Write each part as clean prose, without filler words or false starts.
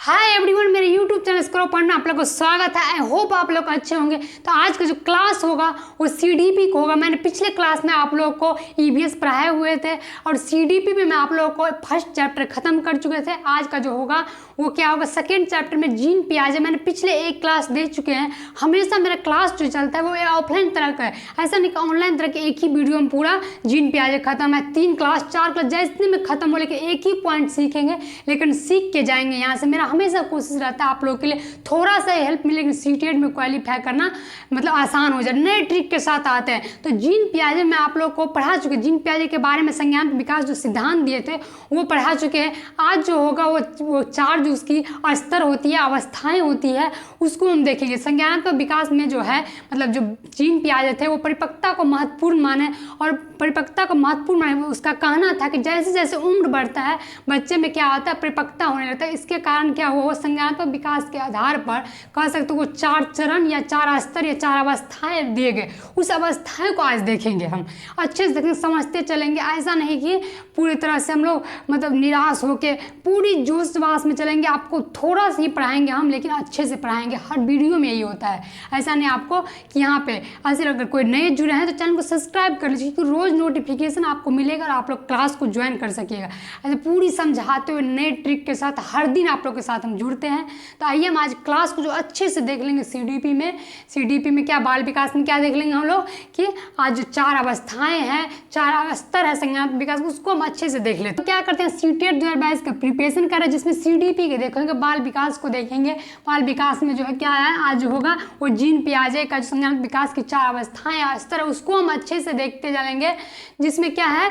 Hi everyone, मेरे YouTube channel स्क्रो पढ़ना आप लोग को स्वागत है। आई होप आप लोग अच्छे होंगे। तो आज का जो क्लास होगा वो सीडीपी को होगा। मैंने पिछले क्लास में आप लोगों को ईवीएस पढ़ाए हुए थे और सीडीपी में मैं आप लोगों को फर्स्ट चैप्टर खत्म कर चुके थे। आज का जो होगा वो क्या होगा, सेकेंड चैप्टर में जीन पियाजे मैंने पिछले एक क्लास दे चुके हैं। हमेशा मेरा क्लास जो चलता है वो ऑफलाइन तरह का है, ऐसा नहीं कि ऑनलाइन तरह के एक ही वीडियो में पूरा जीन पियाजे खत्म है। 3 क्लास 4 क्लास जैसे में खत्म हो, लेकिन एक ही पॉइंट सीखेंगे, लेकिन सीख के जाएंगे यहाँ से। मेरा हमेशा कोशिश रहता है आप लोगों के लिए थोड़ा सा हेल्प मिले, लेकिन सीटेट में क्वालिफाई करना मतलब आसान हो जाए। नए ट्रिक के साथ आते हैं। तो जीन पियाजे में आप लोग को पढ़ा चुके, जीन पियाजे के बारे में संज्ञानात्मक विकास जो सिद्धांत दिए थे वो पढ़ा चुके हैं। आज जो होगा वो 4 जो उसकी स्तर होती है, अवस्थाएं होती है, उसको हम देखेंगे। संज्ञानात्मक विकास में जो है मतलब जो जीन पियाजे थे वो परिपक्वता को महत्वपूर्ण माने, और परिपक्वता को महत्वपूर्ण माने उसका कहना था कि जैसे जैसे उम्र बढ़ता है बच्चे में क्या होता है, परिपक्वता होने लगता है। इसके कारण क्या हुआ, संज्ञानात्मक विकास के आधार पर कह सकते हो वो 4 चरण या 4 स्तर या 4 अवस्थाएं दिए गए। उस अवस्थाएं को आज देखेंगे, हम अच्छे से देखेंगे, समझते चलेंगे। ऐसा नहीं कि पूरी तरह से हम लोग मतलब निराश होकर पूरी जोश वास में चलेंगे। आपको थोड़ा सा ही पढ़ाएंगे हम, लेकिन अच्छे से पढ़ाएंगे। हर वीडियो में यही होता है। ऐसा नहीं आपको कि यहाँ पे ऐसे अगर कोई नए जुड़े हैं तो चैनल को सब्सक्राइब कर लीजिए, क्योंकि रोज़ नोटिफिकेशन आपको मिलेगा और आप लोग क्लास को ज्वाइन कर सकिएगा। ऐसे पूरी समझाते हुए नए ट्रिक के साथ हर दिन आप लोग के साथ हम जुड़ते हैं। तो आइए हम आज क्लास को जो अच्छे से देख लेंगे। सीडीपी में क्या, बाल विकास में क्या देख लेंगे हम लोग कि आज जो 4 अवस्थाएं हैं, 4 स्तर है संज्ञानात्मक विकास, उसको हम अच्छे से देख लेते हैं। तो क्या करते हैं, सीटेट 2022 का प्रिपरेशन कर रहे हैं, जिसमें सीडीपी के देखेंगे, बाल विकास को देखेंगे। बाल विकास में जो है क्या है, आज जो होगा वो जीन पियाजे का जो संज्ञानात्मक विकास की 4 अवस्थाएं या स्तर है उसको हम अच्छे से देखते चलेंगे। जिसमें क्या है,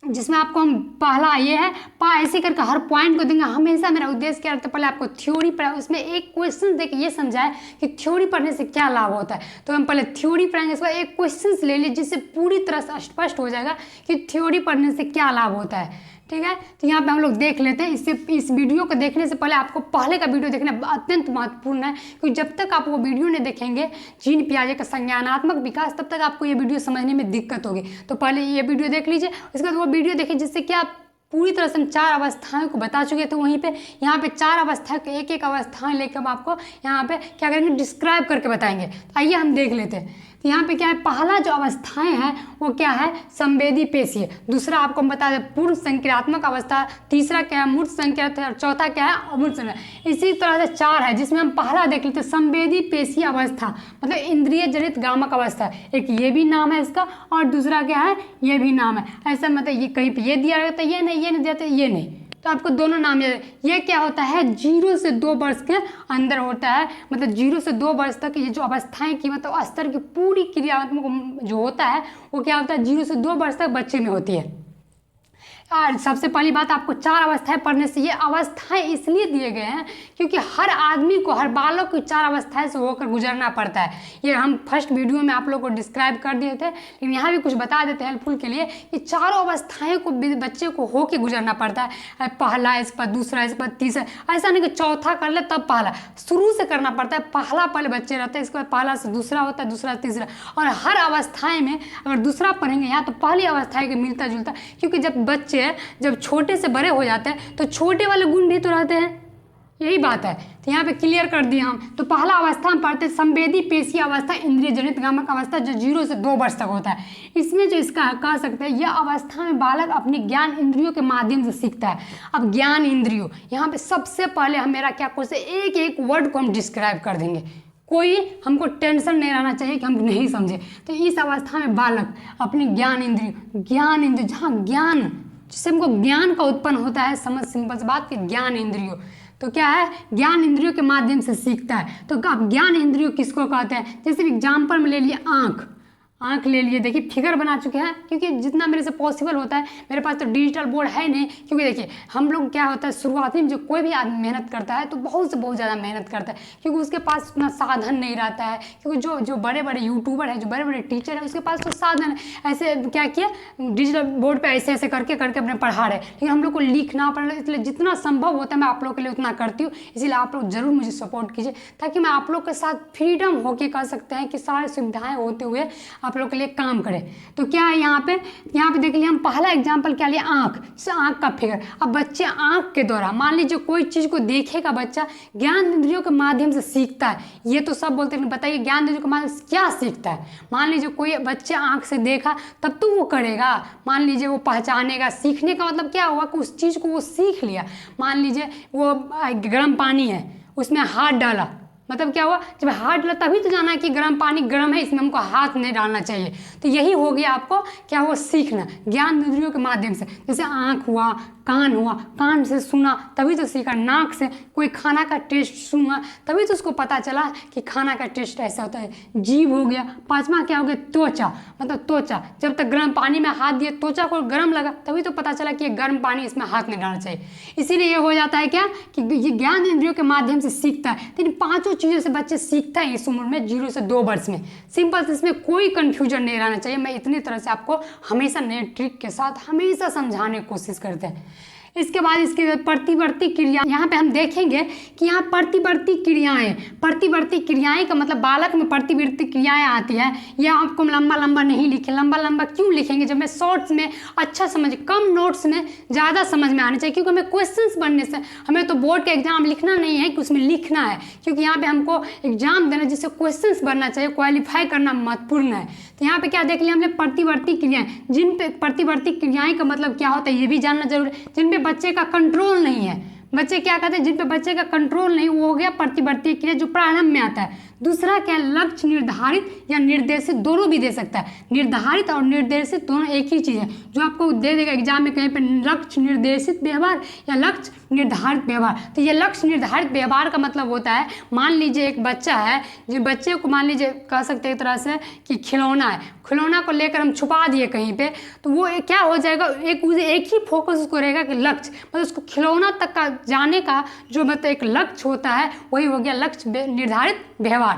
जिसमें आपको हम पहला ये है ऐसे करके हर पॉइंट को देंगे। हमेशा मेरा उद्देश्य क्या रहता है, पहले आपको थ्योरी पढ़ाए, उसमें एक क्वेश्चन देके ये समझाए कि थ्योरी पढ़ने से क्या लाभ होता है। तो हम पहले थ्योरी पढ़ेंगे, इसके बाद एक क्वेश्चन ले लीजिए जिससे पूरी तरह से स्पष्ट हो जाएगा कि थ्योरी पढ़ने से क्या लाभ होता है। ठीक है, तो यहाँ पे हम लोग देख लेते हैं। इस वीडियो को देखने से पहले आपको पहले का वीडियो देखना अत्यंत महत्वपूर्ण है, क्योंकि जब तक आप वो वीडियो नहीं देखेंगे जीन पियाजे का संज्ञानात्मक विकास, तब तक आपको ये वीडियो समझने में दिक्कत होगी। तो पहले ये वीडियो देख लीजिए, उसके बाद वो वीडियो देखिए जिससे कि आप पूरी तरह से हम 4 अवस्थाओं को बता चुके थे। वहीं पे यहाँ पे 4 अवस्था के एक अवस्थाएं लेकर हम आपको यहाँ पे क्या करेंगे, डिस्क्राइब करके बताएंगे। तो आइए हम देख लेते हैं। तो यहाँ पे क्या है, पहला जो अवस्थाएं हैं वो क्या है, संवेदी पेशीय। दूसरा आपको हम बता दें पूर्ण संक्रियात्मक अवस्था। तीसरा क्या है, मूर्त संक्रियात्मक, और चौथा क्या है, अमूर्त संक्रियात्मक। इसी तरह से 4 है, जिसमें हम पहला देख लेते हैं संवेदी पेशीय अवस्था, मतलब इंद्रिय जनित गामक अवस्था। एक ये भी नाम है इसका, और दूसरा क्या है, ये भी नाम है। ऐसा मतलब ये कहीं पे ये दिया रहता है, ये नहीं दिया था, ये नहीं, तो आपको दोनों नाम ये क्या होता है, 0 से 2 वर्ष के अंदर होता है। मतलब 0 से 2 वर्ष तक ये जो अवस्थाएं की मतलब स्तर की पूरी क्रियात्मक जो होता है वो क्या होता है, 0 से 2 वर्ष तक बच्चे में होती है। और सबसे पहली बात, आपको 4 अवस्थाएं पढ़ने से, ये अवस्थाएं इसलिए दिए गए हैं क्योंकि हर आदमी को, हर बालक को 4 अवस्थाएं से होकर गुजरना पड़ता है। ये हम फर्स्ट वीडियो में आप लोग को डिस्क्राइब कर दिए थे, लेकिन यहाँ भी कुछ बता देते हैं हेल्पफुल के लिए कि 4 अवस्थाएं को बच्चे को होकर गुजरना पड़ता है। पहला, इस पर दूसरा, इस पर तीसरा, ऐसा नहीं कि चौथा कर ले तब पहला, शुरू से करना पड़ता है। पहला पहले बच्चे रहते हैं, इसके बाद पहला से दूसरा होता है, दूसरा तीसरा, और हर अवस्थाएं में अगर दूसरा पढ़ेंगे यहाँ तो पहली अवस्थाएं के मिलता जुलता, क्योंकि जब बच्चे जब छोटे से बड़े हो जाते हैं तो छोटे वाले गुण भी तो रहते हैं, यही बात है। तो यहाँ पे क्लियर कर दिया हम। तो पहला अवस्था हम पढ़ते हैं संवेदी पेशीय अवस्था, इंद्रिय जनित गामक अवस्था, जो 0 से 2 वर्ष तक होता है। इसमें जो इसका कह सकते हैं, यह अवस्था में बालक अपनी ज्ञान इंद्रियों के माध्यम से सीखता है। अब ज्ञान इंद्रियों, यहाँ पे सबसे पहले हम मेरा क्या कोर्स है, एक वर्ड को हम डिस्क्राइब कर देंगे। कोई हमको टेंशन नहीं रहना चाहिए कि हम नहीं समझे। तो इस अवस्था में बालक अपनी ज्ञान इंद्रियों, जहाँ ज्ञान, जिससे हमको ज्ञान का उत्पन्न होता है, समझ सिंपल सी बात कि ज्ञान इंद्रियों, तो क्या है, ज्ञान इंद्रियों के माध्यम से सीखता है। तो अब ज्ञान इंद्रियों किसको कहते हैं, जैसे एग्जाम्पल में ले लिए आँख ले लिए। देखिए फिगर बना चुके हैं, क्योंकि जितना मेरे से पॉसिबल होता है, मेरे पास तो डिजिटल बोर्ड है नहीं, क्योंकि देखिए हम लोग क्या होता है, शुरुआती में जो कोई भी आदमी मेहनत करता है तो बहुत से बहुत ज़्यादा मेहनत करता है, क्योंकि उसके पास उतना साधन नहीं रहता है। क्योंकि जो बड़े बड़े यूट्यूबर हैं, जो बड़े बड़े टीचर हैं, उसके पास तो साधन है। ऐसे क्या किया, डिजिटल बोर्ड पर ऐसे करके अपने पढ़ा रहे, लेकिन हम लोग को लिखना पड़ना, इसलिए जितना संभव होता है मैं आप लोग के लिए उतना करती हूँ। इसीलिए आप लोग ज़रूर मुझे सपोर्ट कीजिए, ताकि मैं आप लोग के साथ फ्रीडम होके कर सकते हैं कि सारी सुविधाएँ होते हुए आप लोग के लिए काम करे। तो क्या है यहाँ पे देख लिया हम पहला एग्जाम्पल क्या लिया, आँख से आँख का फिगर। अब बच्चे आँख के द्वारा मान लीजिए कोई चीज़ को देखेगा बच्चा, ज्ञान इंद्रियों के माध्यम से सीखता है। ये तो सब बोलते हैं, बताइए ज्ञान इंद्रियों के माध्यम से क्या सीखता है। मान लीजिए कोई बच्चे आँख से देखा तब तो वो करेगा, मान लीजिए वो पहचानेगा। सीखने का मतलब क्या हुआ कि उस चीज़ को वो सीख लिया। मान लीजिए वो गर्म पानी है, उसमें हाथ डाला, मतलब क्या हुआ, जब हाथ डाला तभी तो जाना है कि गर्म पानी गर्म है, इसमें हमको हाथ नहीं डालना चाहिए। तो यही हो गया आपको क्या हुआ, सीखना ज्ञान इंद्रियों के माध्यम से। जैसे आँख हुआ, कान हुआ, कान से सुना तभी तो सीखा, नाक से कोई खाना का टेस्ट सुना तभी तो उसको पता चला कि खाना का टेस्ट ऐसा होता है। जीभ हो गया। पांचवा क्या हो गया, त्वचा, मतलब त्वचा, जब तक गर्म पानी में हाथ दिए त्वचा को गर्म लगा तभी तो पता चला कि ये गर्म पानी, इसमें हाथ नहीं डालना चाहिए। इसीलिए ये हो जाता है क्या कि ये ज्ञान इंद्रियों के माध्यम से सीखता है। तो इन पाँचों चीज़ों से बच्चे सीखता है इस उम्र में, 0 से 2 वर्ष में। सिंपल, इसमें कोई कन्फ्यूजन नहीं रहना चाहिए। मैं इतनी तरह से आपको हमेशा नए ट्रिक के साथ हमेशा समझाने की कोशिश करते हैं। इसके बाद इसके प्रतिवर्ती क्रिया, यहाँ पे हम देखेंगे कि यहाँ प्रतिवर्ती क्रियाएं का मतलब बालक में प्रतिवर्ती क्रियाएं आती है। यह आपको लंबा लंबा नहीं लिखे, लंबा लंबा क्यों लिखेंगे, जब मैं शॉर्ट्स में अच्छा समझ, कम नोट्स में ज़्यादा समझ में आने चाहिए। क्योंकि हमें क्वेश्चंस बनने से, हमें तो बोर्ड का एग्जाम लिखना नहीं है कि उसमें लिखना है, क्योंकि यहाँ पे हमको एग्जाम देना जिससे क्वेश्चंस बनना चाहिए, क्वालिफाई करना महत्वपूर्ण है। तो यहाँ पे क्या देख लिया हमने, प्रतिवर्ती क्रियाएं, जिन पे प्रतिवर्ती क्रियाएं का मतलब क्या होता है ये भी जानना जरूरी है। जिन पे बच्चे का कंट्रोल नहीं है, बच्चे क्या कहते हैं, जिन पे बच्चे का कंट्रोल नहीं, वो हो गया प्रतिवर्ती क्रिया जो प्रारंभ में आता है। दूसरा क्या, लक्ष्य निर्धारित या निर्देशित, दोनों भी दे सकता है। निर्धारित और निर्देशित दोनों एक ही चीज़ है, जो आपको दे देगा एग्जाम में कहीं पे लक्ष्य निर्देशित व्यवहार या लक्ष्य निर्धारित व्यवहार। तो ये लक्ष्य निर्धारित व्यवहार का मतलब होता है, मान लीजिए एक बच्चा है, जो बच्चे को मान लीजिए कह सकते हैं एक तरह से कि खिलौना है, खिलौना को लेकर हम छुपा दिए कहीं पे, तो वो क्या हो जाएगा, एक ही फोकस उसको रहेगा कि लक्ष्य, मतलब उसको खिलौना तक का जाने का जो मतलब एक लक्ष्य होता है, वही हो गया लक्ष्य निर्धारित व्यवहार।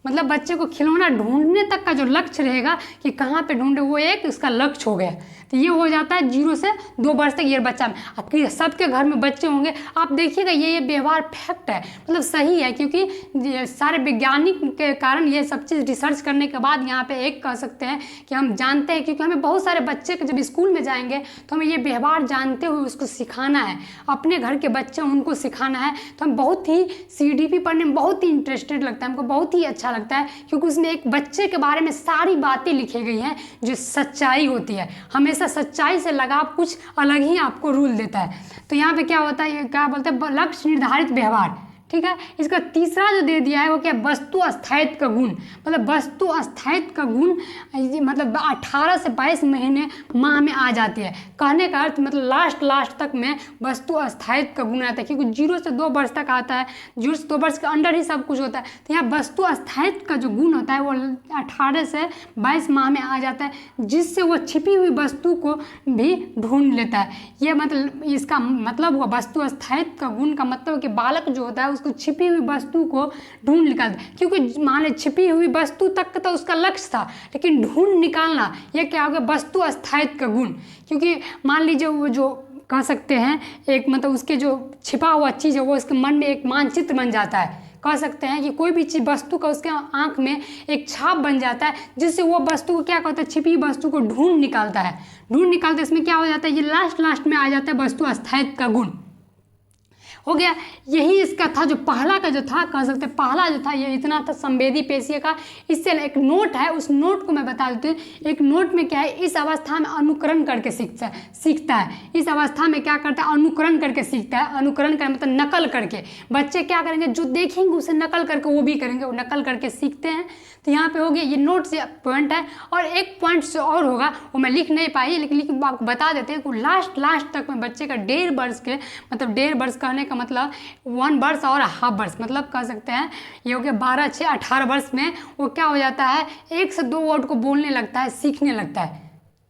मतलब बच्चे को खिलौना ढूंढने तक का जो लक्ष्य रहेगा कि कहाँ पे ढूंढे, वो एक उसका लक्ष्य हो गया। तो ये हो जाता है 0 से 2 वर्ष तक ये बच्चा में। आपके सबके घर में बच्चे होंगे, आप देखिएगा ये व्यवहार फैक्ट है, मतलब सही है, क्योंकि सारे वैज्ञानिक के कारण ये सब चीज़ रिसर्च करने के बाद यहाँ पे एक कह सकते हैं कि हम जानते हैं, क्योंकि हमें बहुत सारे बच्चे जब स्कूल में जाएंगे तो हमें ये व्यवहार जानते हुए उसको सिखाना है, अपने घर के बच्चे उनको सिखाना है। तो हम बहुत ही CDP पढ़ने में बहुत ही इंटरेस्टेड लगता है, हमको बहुत ही अच्छा लगता है, क्योंकि उसमें एक बच्चे के बारे में सारी बातें लिखी गई हैं जो सच्चाई होती है। हमेशा सच्चाई से लगाव कुछ अलग ही आपको रूल देता है। तो यहाँ पे क्या होता है, क्या बोलते हैं, लक्ष्य निर्धारित व्यवहार, ठीक है। इसका तीसरा जो दे दिया है वो क्या, वस्तु अस्थायित्व का गुण, मतलब वस्तु अस्थायित्व का गुण, मतलब 18 से 22 महीने माह में आ जाती है। कहने का अर्थ मतलब लास्ट तक में वस्तु अस्थायित्व का गुण आता है, क्योंकि 0 से 2 वर्ष तक आता है, 0 से 2 वर्ष के अंदर ही सब कुछ होता है। तो यहाँ वस्तु अस्थायित्व का जो गुण होता है वो 18 से 22 माह में आ जाता है, जिससे वो छिपी हुई वस्तु को भी ढूंढ लेता है। ये मतलब इसका मतलब हुआ वस्तु अस्थायित्व का गुण का मतलब कि बालक जो होता है उसको छिपी हुई वस्तु को ढूंढ निकालता है। क्योंकि मान लीजिए छिपी हुई वस्तु तक तो उसका लक्ष्य था, लेकिन ढूंढ निकालना ये क्या हो गया, वस्तु अस्थायित्व का गुण। क्योंकि मान लीजिए वो जो कह सकते हैं एक मतलब उसके जो छिपा हुआ चीज़ है वो उसके मन में एक मानचित्र बन जाता है। कह सकते हैं कि कोई भी चीज़ वस्तु का उसके आंख में एक छाप बन जाता है, जिससे वो वस्तु को क्या कहता है, छिपी वस्तु को ढूंढ निकालता है। इसमें क्या हो जाता है, ये लास्ट में आ जाता है वस्तु अस्थायित्व का गुण हो गया। यही इसका था जो पहला का जो था, कह सकते हैं पहला जो था ये इतना था संवेदी पेशीय का। इससे एक नोट है, उस नोट को मैं बता देती हूँ। एक नोट में क्या है, इस अवस्था में अनुकरण करके सीखता है। इस अवस्था में क्या करता है, अनुकरण करके सीखता है। अनुकरण कर मतलब नकल करके। बच्चे क्या करेंगे, जो देखेंगे उसे नकल करके वो भी करेंगे, वो नकल करके सीखते हैं। तो यहाँ पे हो गया, ये नोट से पॉइंट है। और एक पॉइंट से और होगा, वो मैं लिख नहीं पाई, लेकिन आपको बता देते हैं कि लास्ट तक में बच्चे का 1.5 वर्ष के मतलब 1.5 वर्ष कहने का मतलब 1 वर्ष और हाफ वर्ष, मतलब कह सकते हैं ये हो गया 12 6 18 वर्ष में वो क्या हो जाता है, 1 से 2 वर्ड को बोलने लगता है, सीखने लगता है।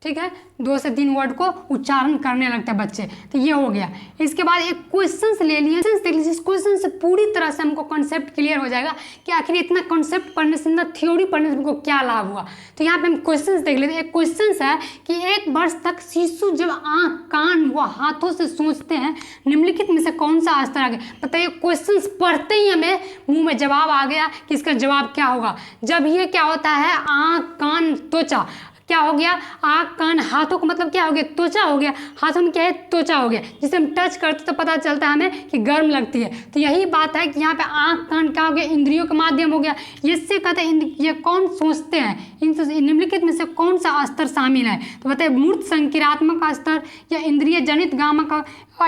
ठीक है, 2 से 3 वर्ड को उच्चारण करने लगते हैं बच्चे। तो ये हो गया। इसके बाद एक क्वेश्चंस ले लिए, जिस क्वेश्चन से पूरी तरह से हमको कॉन्सेप्ट क्लियर हो जाएगा कि आखिर इतना कॉन्सेप्ट पढ़ने से, इतना थ्योरी पढ़ने से हमको क्या लाभ हुआ। तो यहाँ पे हम क्वेश्चंस देख लेते हैं। एक क्वेश्चंस है कि 1 वर्ष तक शिशु जब आँख, कान व हाथों से सोचते हैं, निम्नलिखित में से कौन सा स्तर आगे। बताइए, क्वेश्चंस पढ़ते ही हमें मुंह में जवाब आ गया कि इसका जवाब क्या होगा। जब ये क्या होता है, आँख, कान, त्वचा, क्या हो गया, आँख, कान, हाथों का मतलब क्या हो गया, त्वचा हो गया। हाथों में क्या है, त्वचा हो गया, जिसे हम टच करते तो पता चलता है हमें कि गर्म लगती है। तो यही बात है कि यहाँ पे आँख, कान क्या हो गया, इंद्रियों के माध्यम हो गया। इससे कहते हैं ये कौन सोचते हैं, इन निम्नलिखित में से कौन सा स्तर शामिल है। तो बताइए, मूर्त संक्रियात्मक स्तर या इंद्रिय जनित गामक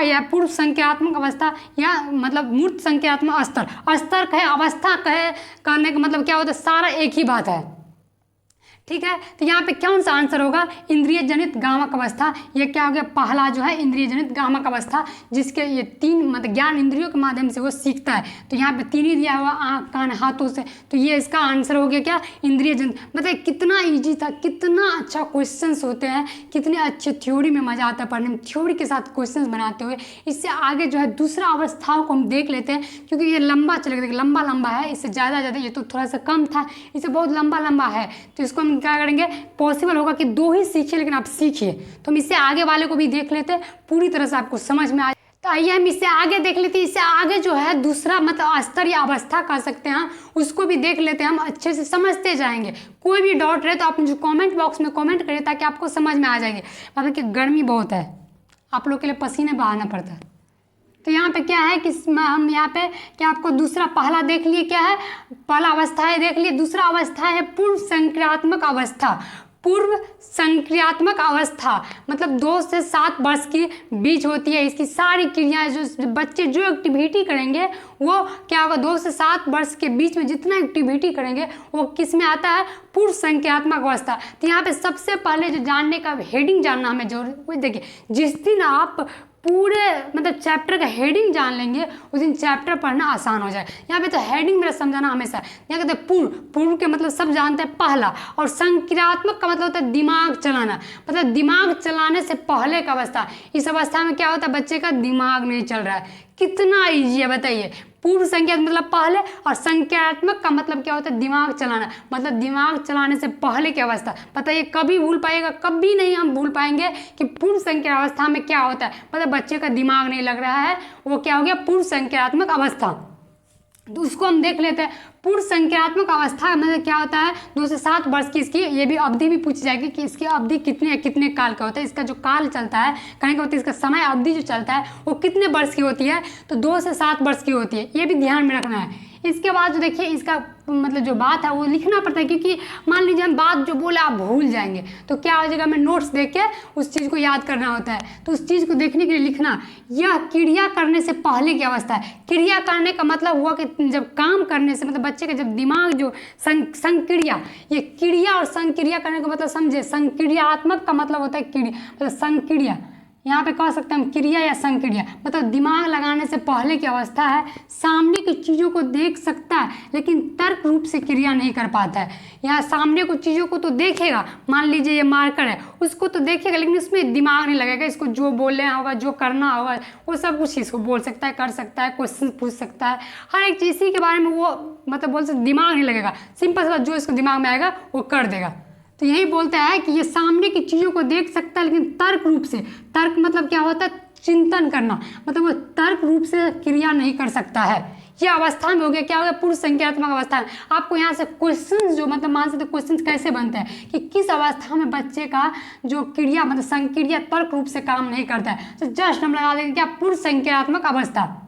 या पूर्व संक्रियात्मक अवस्था या मतलब मूर्त संक्रियात्मक स्तर। स्तर कहे, अवस्था कहे, करने का मतलब क्या होता है, सारा एक ही बात है। ठीक है, तो यहाँ पे कौन सा आंसर होगा, इंद्रिय जनित गामक अवस्था। ये क्या हो गया, पहला जो है इंद्रिय जनित गामक अवस्था, जिसके ये 3 मतलब ज्ञान इंद्रियों के माध्यम से वो सीखता है। तो यहाँ पे 3 ही दिया हुआ, आँख, कान, हाथों से। तो ये इसका आंसर हो गया क्या, इंद्रिय जनित। मतलब कितना ईजी था, कितना अच्छा क्वेश्चंस होते हैं, कितने अच्छे थ्योरी में मजा आता है पढ़ने में, थ्योरी के साथ क्वेश्चन बनाते हुए। इससे आगे जो है दूसरा अवस्थाओं को हम देख लेते हैं, क्योंकि ये लंबा चलेगा, लंबा है, इससे ज़्यादा ये तो थोड़ा सा कम था, इससे बहुत लंबा है। तो इसको हम क्या करेंगे, पॉसिबल होगा कि 2 ही सीखिए, लेकिन आप सीखिए। तो हम इससे आगे वाले को भी देख लेते हैं, पूरी तरह से आपको समझ में आ। तो आइए हम इससे आगे देख लेते हैं। इससे आगे जो है दूसरा मतलब स्तर या अवस्था कह सकते हैं, उसको भी देख लेते हैं, हम अच्छे से समझते जाएंगे। कोई भी डाउट रहे तो आप मुझे कमेंट बॉक्स में कमेंट करिए, ताकि आपको समझ में आ जाएंगे। मतलब कि गर्मी बहुत है, आप लोग के लिए पसीने बहाना पड़ता है। तो यहाँ पे क्या है कि हम यहाँ पे क्या आपको दूसरा, पहला देख लिए क्या है, पहला अवस्था है देख लिए। दूसरा अवस्था है पूर्व संक्रियात्मक अवस्था। पूर्व संक्रियात्मक अवस्था मतलब 2 से 7 वर्ष की बीच होती है। इसकी सारी क्रियाएं, जो बच्चे जो एक्टिविटी करेंगे वो क्या होगा, 2 से 7 वर्ष के बीच में जितना एक्टिविटी करेंगे वो किस में आता है, पूर्व संक्रियात्मक अवस्था। तो यहाँ पे सबसे पहले जो जानने का हेडिंग जानना हमें जरूरी, देखिए जिस दिन आप पूरे मतलब चैप्टर का हेडिंग जान लेंगे उस दिन चैप्टर पढ़ना आसान हो जाए। यहाँ पे तो हेडिंग मेरा समझाना हमेशा। यहाँ कहते हैं पूर्व, पूर्व के मतलब सब जानते हैं पहला, और संक्रियात्मक का मतलब होता है दिमाग चलाना, मतलब दिमाग चलाने से पहले का अवस्था। इस अवस्था में क्या होता है, बच्चे का दिमाग नहीं चल रहा है। कितना ईजी है बताइए। पूर्व संख्या मतलब पहले, और संख्यात्मक का मतलब क्या होता है, दिमाग चलाना, मतलब दिमाग चलाने से पहले की अवस्था। बताइए कभी भूल पाएगा, कभी नहीं हम भूल पाएंगे कि पूर्व संख्या अवस्था में क्या होता है। मतलब बच्चे का दिमाग नहीं लग रहा है, वो क्या हो गया, पूर्व संख्यात्मक अवस्था। तो उसको हम देख लेते हैं। पूर्व संख्यात्मक अवस्था मतलब क्या होता है, 2 से 7 वर्ष की इसकी ये भी अवधि भी पूछी जाएगी कि इसकी अवधि कितने काल का होता है। इसका जो काल चलता है, कहने का होता है इसका समय अवधि जो चलता है वो कितने वर्ष की होती है, तो 2 से 7 वर्ष की होती है। ये भी ध्यान में रखना है। इसके बाद जो देखिए इसका मतलब जो बात है वो लिखना पड़ता है, क्योंकि मान लीजिए हम बात जो बोले आप भूल जाएंगे तो क्या हो जाएगा, हमें नोट्स देख के उस चीज़ को याद करना होता है। तो उस चीज़ को देखने के लिए लिखना, यह क्रिया करने से पहले की अवस्था है। क्रिया करने का मतलब हुआ कि जब काम करने से मतलब बच्चे का जब दिमाग जो संक्रिया, ये क्रिया और संक्रिया करने का मतलब समझे, संक्रियात्मक का मतलब होता है क्रिया, मतलब संक्रिया, यहाँ पे कह सकते हैं हम क्रिया या संक्रिया, मतलब दिमाग लगाने से पहले की अवस्था है। सामने की चीज़ों को देख सकता है लेकिन तर्क रूप से क्रिया नहीं कर पाता है। यहाँ सामने को चीज़ों को तो देखेगा, मान लीजिए ये मार्कर है उसको तो देखेगा, लेकिन उसमें दिमाग नहीं लगेगा। इसको जो बोलना होगा, जो करना होगा, वो सब कुछ इसको बोल सकता है, कर सकता है, क्वेश्चन पूछ सकता है, हर एक चीज़ के बारे में वो मतलब बोल सकते, दिमाग नहीं लगेगा। सिंपल सा जो इसको दिमाग में आएगा वो कर देगा। तो यही बोलता है कि ये सामने की चीज़ों को देख सकता है लेकिन तर्क रूप से, तर्क मतलब क्या होता है, चिंतन करना, मतलब वो तर्क रूप से क्रिया नहीं कर सकता है। ये अवस्था में हो गया, क्या हो गया, पूर्व संख्यात्मक अवस्था में। आपको यहाँ से क्वेश्चंस जो मतलब मान सकते क्वेश्चंस कैसे बनते हैं कि किस अवस्था में बच्चे का जो क्रिया मतलब संक्रिया तर्क रूप से काम नहीं करता है, तो जस्ट हम लगा देंगे क्या, पूर्व संख्यात्मक अवस्था।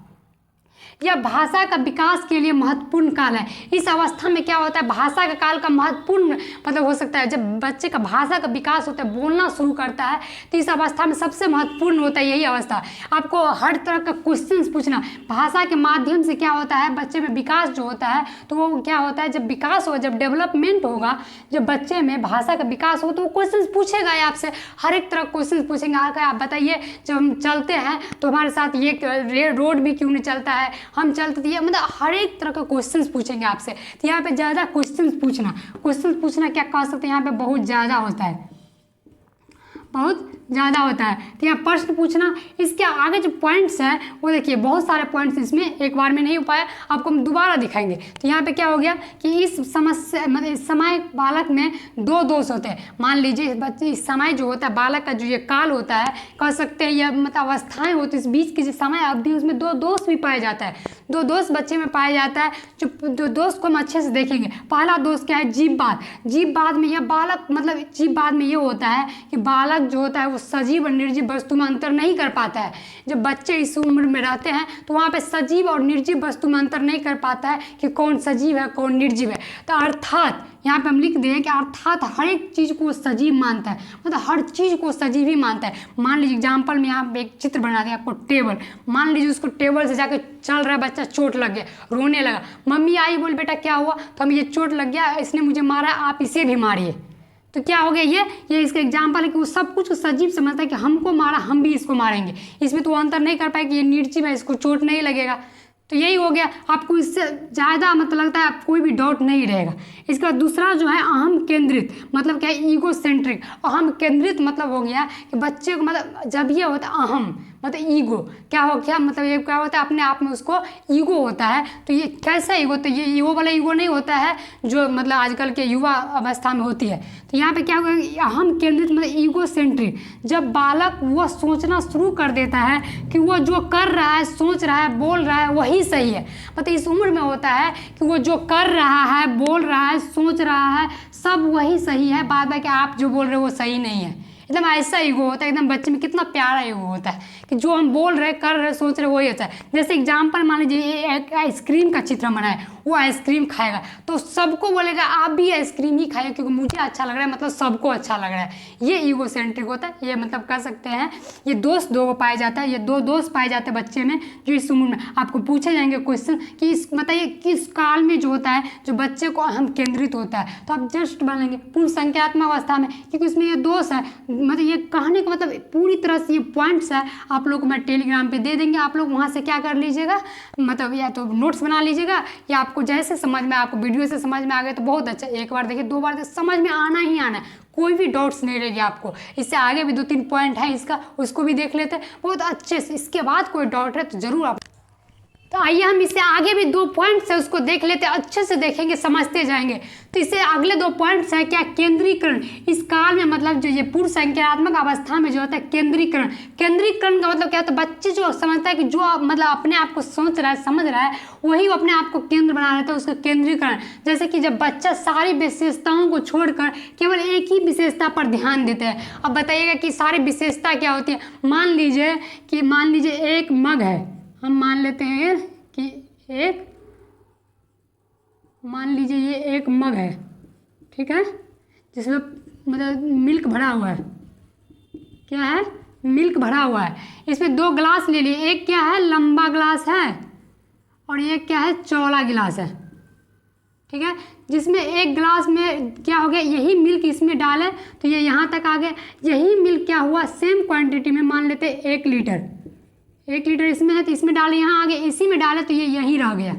यह भाषा का विकास के लिए महत्वपूर्ण काल है। इस अवस्था में क्या होता है, भाषा का काल का महत्वपूर्ण मतलब हो सकता है जब बच्चे का भाषा का विकास होता है, बोलना शुरू करता है, तो इस अवस्था में सबसे महत्वपूर्ण होता है यही अवस्था। आपको हर तरह का क्वेश्चंस पूछना, भाषा के माध्यम से क्या होता है, बच्चे में विकास जो होता है, तो वो क्या होता है, जब विकास हो, जब डेवलपमेंट होगा, जब बच्चे में भाषा का विकास हो तो वो क्वेश्चन पूछेगा आपसे, हर एक तरह क्वेश्चन पूछेंगे। आकर आप बताइए जब हम चलते हैं तो हमारे साथ ये रोड भी क्यों नहीं चलता है, हम चलते थे, मतलब हर एक तरह का क्वेश्चंस पूछेंगे आपसे। तो यहाँ पे ज़्यादा क्वेश्चंस पूछना क्या कह सकते हैं, यहाँ पे बहुत ज़्यादा होता है। बहुत ज़्यादा होता है। तो यहाँ प्रश्न पूछना, इसके आगे जो पॉइंट्स हैं वो देखिए बहुत सारे पॉइंट्स इसमें एक बार में नहीं हो पाया, आपको हम दोबारा दिखाएंगे। तो यहाँ पे क्या हो गया कि इस समस्या मतलब इस समय बालक में दो दोष होते हैं। मान लीजिए बच्चे इस समय जो होता है बालक का जो ये काल होता है, कह सकते हैं यह मतलब अवस्थाएँ होती है, इस बीच की जो समय अवधि उसमें दो दोष भी पाया जाता है। दो दोष बच्चे में पाया जाता है। जो दोष को हम अच्छे से देखेंगे। पहला दोष क्या है, जीववाद। जीववाद में यह बालक मतलब जीववाद में ये होता है कि बालक जो होता है वो सजीव और निर्जीव वस्तु में अंतर नहीं कर पाता है। जब बच्चे इस उम्र में रहते हैं तो वहाँ पे सजीव और निर्जीव वस्तु में अंतर नहीं कर पाता है कि कौन सजीव है कौन निर्जीव है। तो अर्थात यहाँ पे हम लिख दें कि अर्थात हर एक चीज़ को सजीव मानता है, मतलब हर चीज़ को सजीव ही मानता है। मान लीजिए एग्जाम्पल में यहाँ पे एक चित्र बना दें आपको, टेबल। मान लीजिए उसको टेबल से जाकर चल रहा है बच्चा, चोट लग गया, रोने लगा, मम्मी आई बोल बेटा क्या हुआ, तो हम ये चोट लग गया, इसने मुझे मारा, आप इसे भी मारिए। तो क्या हो गया, ये इसका एग्जाम्पल है कि वो सब कुछ सजीव समझता है कि हमको मारा हम भी इसको मारेंगे। इसमें तो अंतर नहीं कर पाए कि ये निर्जीव है, इसको चोट नहीं लगेगा। तो यही हो गया, आपको इससे ज़्यादा मतलब लगता है आप कोई भी डाउट नहीं रहेगा। इसके बाद दूसरा जो है अहम केंद्रित, मतलब क्या है, ईगो सेंट्रिक। अहम केंद्रित मतलब हो गया कि बच्चे को मतलब जब ये होता है अहम मतलब ईगो, क्या हो गया मतलब ये क्या होता है अपने आप में उसको ईगो होता है। तो ये कैसा ईगो, तो ये ईगो वाला ईगो नहीं होता है जो मतलब आजकल के युवा अवस्था में होती है। तो यहाँ पे क्या होगा, अहम केंद्रित मतलब ईगो सेंट्रिक। जब बालक वो सोचना शुरू कर देता है कि वो जो कर रहा है, सोच रहा है, बोल रहा है वही सही है। मतलब इस उम्र में होता है कि वो जो कर रहा है, बोल रहा है, सोच रहा है, सब वही सही है, बाद में कि आप जो बोल रहे हो वो सही नहीं है। एकदम ऐसा ईगो होता है, एकदम बच्चे में कितना प्यारा ईगो होता है कि जो हम बोल रहे, कर रहे, सोच रहे वही होता है। जैसे एग्जाम्पल मान लीजिए एक आइसक्रीम का चित्र बना है, वो आइसक्रीम खाएगा तो सबको बोलेगा आप भी आइसक्रीम ही खाइए क्योंकि मुझे अच्छा लग रहा है, मतलब सबको अच्छा लग रहा है। ये ईगो सेंट्रिक होता है। ये मतलब कह सकते हैं ये दोष दो पाया जाता है, ये दो दोष पाए जाते हैं बच्चे में जो इस उम्र में। आपको पूछे जाएंगे क्वेश्चन कि इस बताइए किस काल में जो होता है जो बच्चे को अहम केंद्रित होता है, तो आप जस्ट बनेंगे पूर्ण संख्यात्मक अवस्था में, क्योंकि उसमें ये दोष है। मतलब ये कहने का मतलब पूरी तरह से ये पॉइंट्स है, आप लोग को मैं टेलीग्राम पे दे देंगे, आप लोग वहाँ से क्या कर लीजिएगा, मतलब या तो नोट्स बना लीजिएगा या आपको जैसे समझ में, आपको वीडियो से समझ में आ गए तो बहुत अच्छा, एक बार देखिए, दो बार देखिए, समझ में आना ही आना है, कोई भी डाउट्स नहीं रहेगी आपको। इससे आगे भी 2-3 पॉइंट है इसका, उसको भी देख लेते हैं बहुत अच्छे से। इसके बाद कोई डाउट है तो ज़रूर आप, तो आइए हम इससे आगे भी 2 पॉइंट्स है उसको देख लेते हैं, अच्छे से देखेंगे, समझते जाएंगे। तो इससे अगले 2 पॉइंट्स है क्या, केंद्रीकरण। इस काल में मतलब जो ये पूर्व संख्यात्मक अवस्था में जो होता है केंद्रीकरण। केंद्रीकरण का मतलब क्या होता है, बच्चे जो समझता है कि जो मतलब अपने आप को सोच रहा है, समझ रहा है, वही वो अपने आप को केंद्र बना लेता है, उसका केंद्रीकरण। जैसे कि जब बच्चा सारी विशेषताओं को छोड़कर केवल एक ही विशेषता पर ध्यान देते हैं। अब बताइएगा कि सारी विशेषता क्या होती है। मान लीजिए एक मग है, हम मान लेते हैं कि मान लीजिए ये एक मग है, ठीक है, जिसमें मतलब मिल्क भरा हुआ है। क्या है, मिल्क भरा हुआ है। इसमें 2 ग्लास ले लिए, एक क्या है लंबा ग्लास है और एक क्या है चौड़ा गिलास है, ठीक है। जिसमें एक ग्लास में क्या हो गया, यही मिल्क इसमें डाले तो ये यहाँ तक आ गया। यही मिल्क क्या हुआ, सेम क्वांटिटी में मान लेते 1 लीटर, 1 लीटर इसमें है तो इसमें डाले, यहाँ आगे इसी में डाले तो ये यहीं रह गया।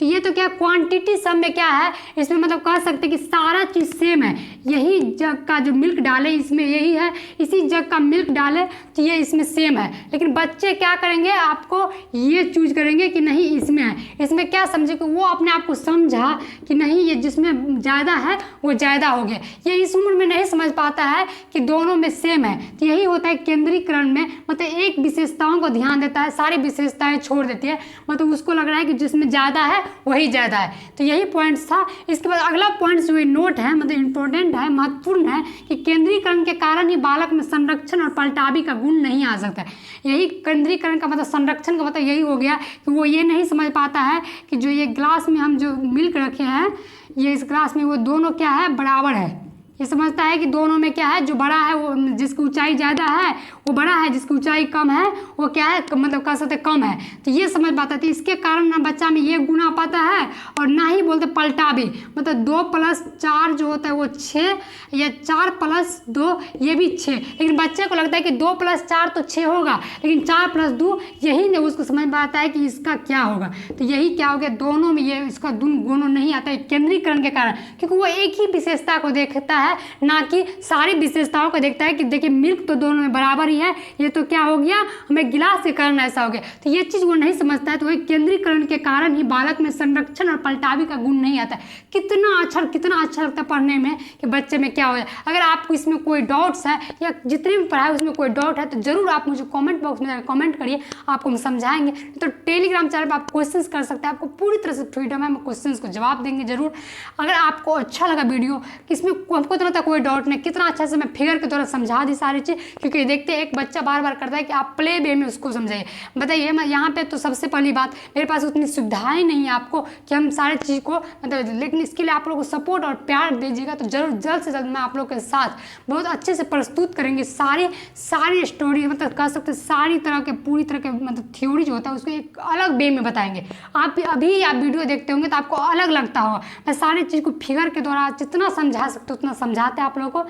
तो ये तो क्या क्वांटिटी सब में क्या है, इसमें मतलब कह सकते हैं कि सारा चीज़ सेम है। यही जग का जो मिल्क डाले इसमें यही है, इसी जग का मिल्क डाले तो ये इसमें सेम है। लेकिन बच्चे क्या करेंगे, आपको ये चूज करेंगे कि नहीं इसमें है। इसमें क्या समझे कि वो अपने आप को समझा कि नहीं ये जिसमें ज़्यादा है वो ज़्यादा हो गया। ये इस उम्र में नहीं समझ पाता है कि दोनों में सेम है। तो यही होता है केंद्रीकरण में, मतलब एक विशेषताओं को ध्यान देता है, सारी विशेषताएँ छोड़ देती है, मतलब उसको लग रहा है कि जिसमें ज़्यादा है वही ज़्यादा है। तो यही पॉइंट्स था। इसके बाद अगला पॉइंट जो नोट है, मतलब इंपॉर्टेंट है, महत्वपूर्ण है कि केंद्रीकरण के कारण ही बालक में संरक्षण और पलटावी का गुण नहीं आ सकता है। यही केंद्रीकरण का मतलब, संरक्षण का मतलब यही हो गया कि वो ये नहीं समझ पाता है कि जो ये ग्लास में हम जो मिल्क रखे हैं, ये इस ग्लास में वो दोनों क्या है बराबर है। ये समझता है कि दोनों में क्या है, जो बड़ा है वो जिसकी ऊंचाई ज़्यादा है वो बड़ा है, जिसकी ऊंचाई कम है वो क्या है, मतलब कह सकते कम है। तो ये समझ पाता है। तो इसके कारण ना बच्चा में ये गुण आ पाता है और ना ही बोलते पलटावी, मतलब 2 + 4 जो होता है वो 6 या 4 + 2 ये भी 6। लेकिन बच्चे को लगता है कि 2 + 4 तो 6 होगा, लेकिन 4 + 2 यही नहीं उसको समझ में आता है कि इसका क्या होगा। तो यही क्या हो गया, दोनों में ये इसका गुण नहीं आता है केंद्रीकरण के कारण, क्योंकि वो एक ही विशेषता को देखता है है, ना कि सारी विशेषताओं को देखता है कि देखिए मिल्क तो दोनों में बराबर ही है, ये तो क्या हो गया, हमें गिलास के कारण ऐसा हो गया। तो ये चीज़ वो नहीं समझता है। तो वही केंद्रीकरण के कारण ही बालक में संरक्षण और पलटावी का गुण नहीं आता है। कितना अच्छा लगता है पढ़ने में कि बच्चे में क्या हो जाए। अगर आपको इसमें कोई डाउट्स है या जितने भी पढ़ाई उसमें कोई डाउट है तो ज़रूर आप मुझे कमेंट बॉक्स में कमेंट करिए, आपको हम समझाएंगे। तो टेलीग्राम चैनल पर आप क्वेश्चंस कर सकते हैं, आपको पूरी तरह से फ्रीडम है, हम क्वेश्चंस को जवाब देंगे ज़रूर। अगर आपको अच्छा लगा वीडियो, इसमें हमको तो लगता कोई डाउट नहीं, कितना अच्छा से मैं फिगर के द्वारा समझा दी सारी चीज़, क्योंकि देखते हैं एक बच्चा बार बार करता है कि आप प्ले वे में उसको समझाइए। बताइए मैं यहाँ पे तो सबसे पहली बात मेरे पास उतनी सुविधाएं नहीं है आपको कि हम सारी चीज़ को मतलब, लेकिन इसके लिए आप लोगों को सपोर्ट और प्यार दीजिएगा तो जरूर जल्द से जल्द मैं आप लोग के साथ बहुत अच्छे से प्रस्तुत करेंगे सारी स्टोरी, मतलब कह सकते सारी तरह के पूरी तरह के मतलब थ्योरी जो होता है उसको एक अलग वे में बताएंगे। आप अभी आप वीडियो देखते होंगे तो आपको अलग लगता होगा, मैं सारी चीज़ को फिगर के द्वारा जितना समझा सकते उतना समझाते हैं आप लोगों को।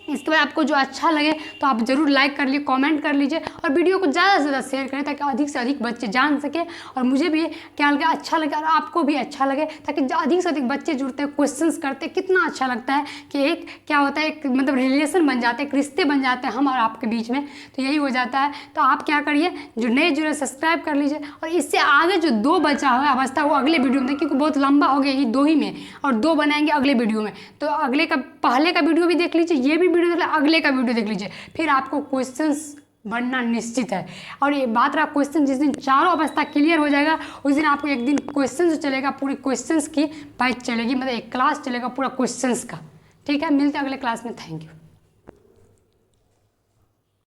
इसके बाद आपको जो अच्छा लगे तो आप ज़रूर लाइक कर लीजिए, कमेंट कर लीजिए और वीडियो को ज़्यादा से ज़्यादा शेयर करें ताकि अधिक से अधिक बच्चे जान सके और मुझे भी क्या लगे अच्छा लगे और आपको भी अच्छा लगे, ताकि अधिक से अधिक बच्चे जुड़ते हैं, क्वेश्चंस करते हैं। कितना अच्छा लगता है कि एक क्या होता है, एक मतलब रिलेशन बन जाते हैं, एक रिश्ते बन जाते हैं हम और आपके बीच में, तो यही हो जाता है। तो आप क्या करिए, जो नए जुड़े सब्सक्राइब कर लीजिए और इससे आगे जो 2 बचा हुआ अवस्था वो अगले वीडियो में, क्योंकि बहुत लंबा हो गया ये 2 ही में और 2 बनाएंगे अगले वीडियो में। तो अगले का पहले का वीडियो भी देख लीजिए, ये भी वीडियो देख लीजिए, अगले का वीडियो देख लीजिए, फिर आपको क्वेश्चंस बनना निश्चित है। और ये बात रहा क्वेश्चन, जिस दिन चारों अवस्था क्लियर हो जाएगा उस दिन आपको एक दिन क्वेश्चन जो चलेगा पूरी क्वेश्चंस की बैच चलेगी, मतलब एक क्लास चलेगा पूरा क्वेश्चंस का। ठीक है, मिलते हैं अगले क्लास में। Thank you.